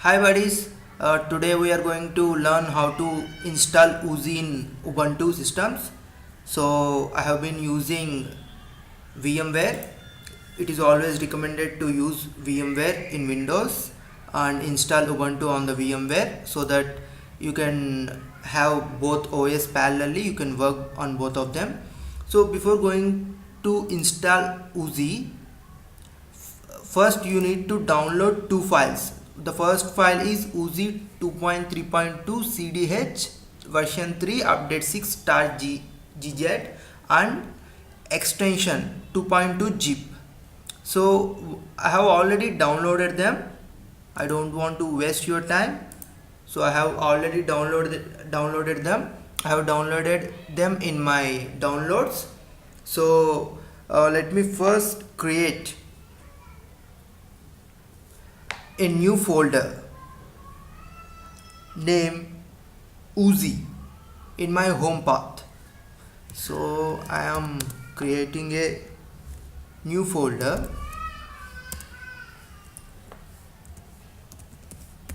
Hi buddies, today we are going to learn how to install Oozie in Ubuntu systems. So I have been using VMware. It is always recommended to use VMware in Windows and install Ubuntu on the VMware so that you can have both OS parallelly, you can work on both of them. So before going to install Oozie, first you need to download two files. The first file is Oozie 2.3.2 CDH version 3 update 6 star GZ and extension 2.2 zip. So I have already downloaded them. I don't want to waste your time, so I have already downloaded them. I have downloaded them in my downloads. So let me first create a new folder name Oozie in my home path. So I am creating a new folder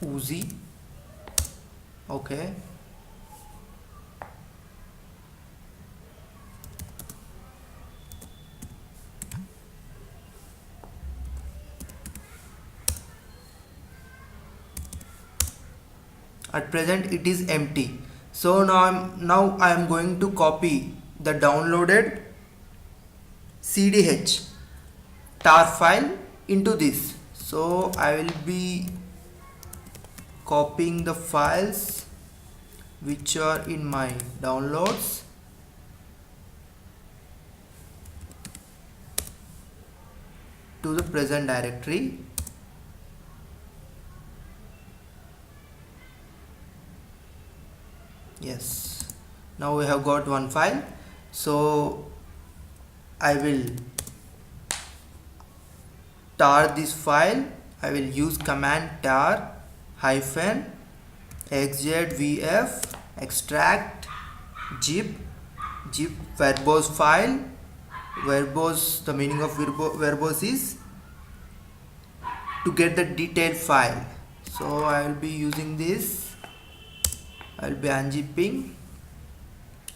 Oozie. Okay, at present it is empty. So now I am going to copy the downloaded CDH tar file into this. So I will be copying the files which are in my downloads. To the present directory. Yes, now we have got one file. So I will tar this file. I will use command tar hyphen xzvf extract zip verbose file. Verbose, the meaning of verbose is to get the detailed file. So I will be using this. I will be unzipping.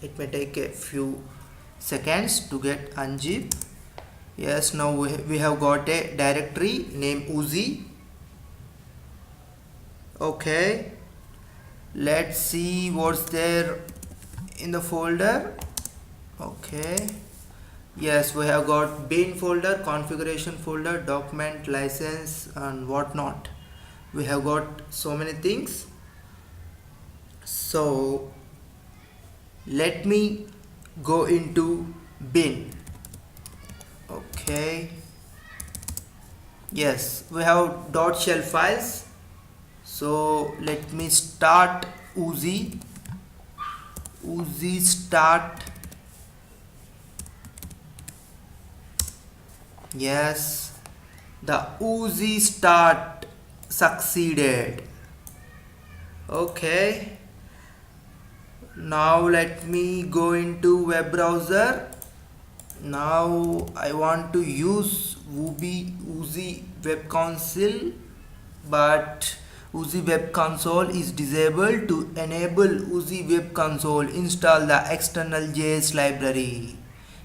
It may take a few seconds to get unzip. Yes, now we have got a directory named Oozie. Okay, let's see what's there in the folder. Okay, yes, we have got bin folder, configuration folder, document, license and whatnot. We have got so many things. So let me go into bin. Okay, yes, we have .shell files. So let me start Oozie start. Yes, the Oozie start succeeded. Okay, now let me go into web browser. Now I want to use Oozie Webconsole, but Oozie Webconsole is disabled. To enable Oozie Webconsole, install the external JS library.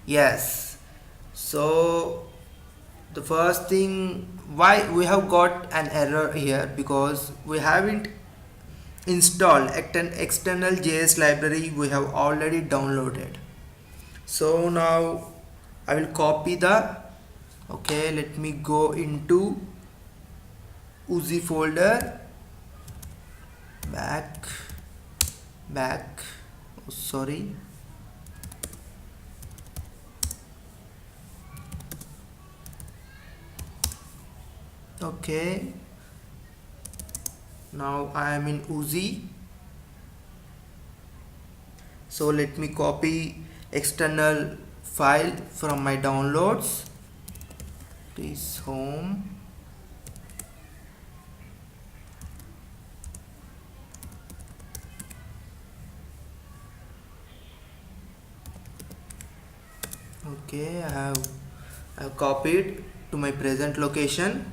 Yes, so the first thing, why we have got an error here, because we haven't installed external JS library we have already downloaded. So now I will copy the, okay, let me go into Oozie folder, back, oh, sorry, okay, now I am in Oozie. So let me copy external file from my downloads. This home, okay, I have copied to my present location.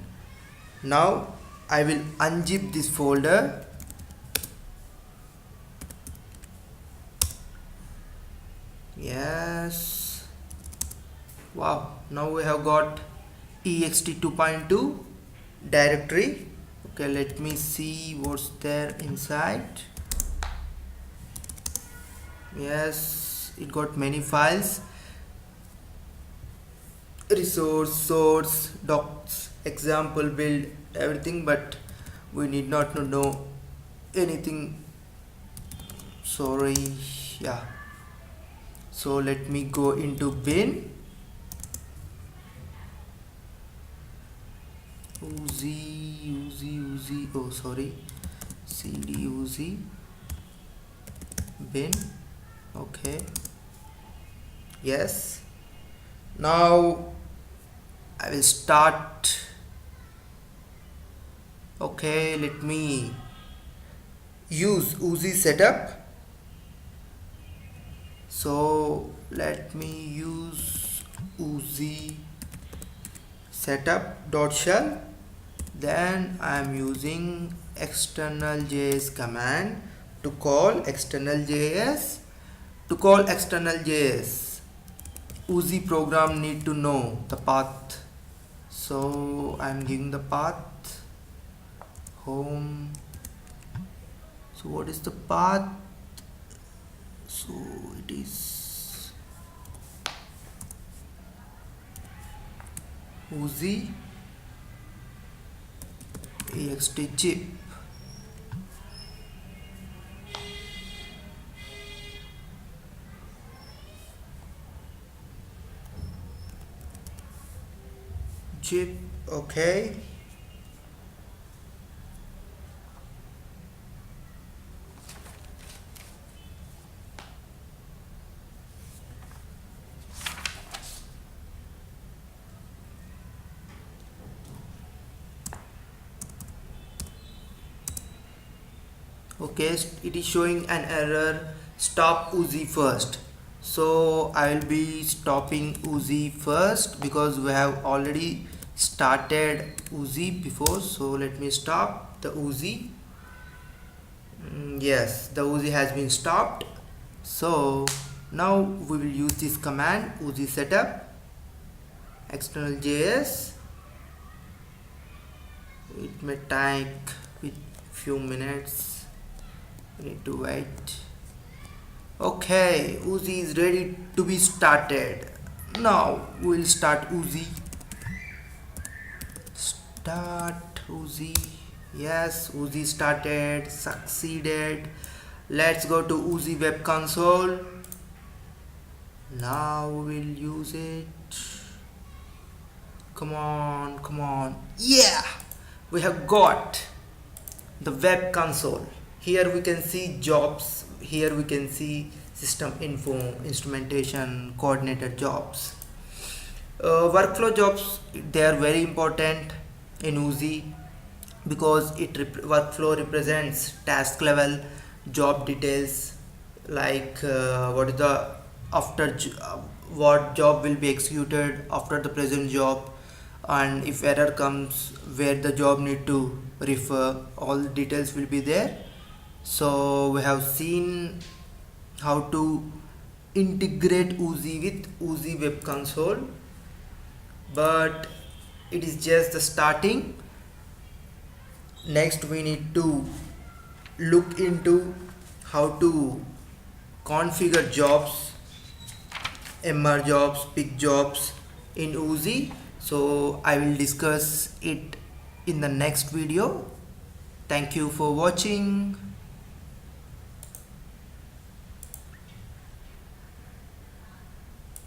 Now I will unzip this folder. Yes. Wow, now we have got ext 2.2 directory. Okay, let me see what's there inside. Yes, it got many files, resource, source, docs, example, build, everything, but we need not to know anything. Sorry. Yeah, so let me go into bin. Oozie, oh sorry, cd Oozie bin. Okay, yes, now I will start. Okay, let me use Oozie setup. So let me use Oozie setup.shell. Then I am using external JS command to call external JS. To call external JS, Oozie program need to know the path. So I am giving the path home. So what is the path? So it is Oozie ext chip. Okay, okay, it is showing an error, stop Oozie first. So I will be stopping Oozie first because we have already started Oozie before. So let me stop the Oozie. Yes, the Oozie has been stopped. So now we will use this command Oozie setup external JS. It may take a few minutes, we need to wait. Okay, Oozie is ready to be started. Now we will start Oozie. Start Oozie. Yes, Oozie started, succeeded. Let's go to Oozie Webconsole. Now we will use it. Come on, come on. Yeah, we have got the web console. Here we can see jobs. Here we can see system info, instrumentation, coordinator jobs. Workflow jobs, they are very important in Oozie because workflow represents task level, job details, like what is the what job will be executed after the present job, and if error comes where the job need to refer, all details will be there. So we have seen how to integrate Oozie with Oozie Web Console, but it is just the starting. Next we need to look into how to configure jobs, MR jobs, pick jobs in Oozie. So I will discuss it in the next video. Thank you for watching.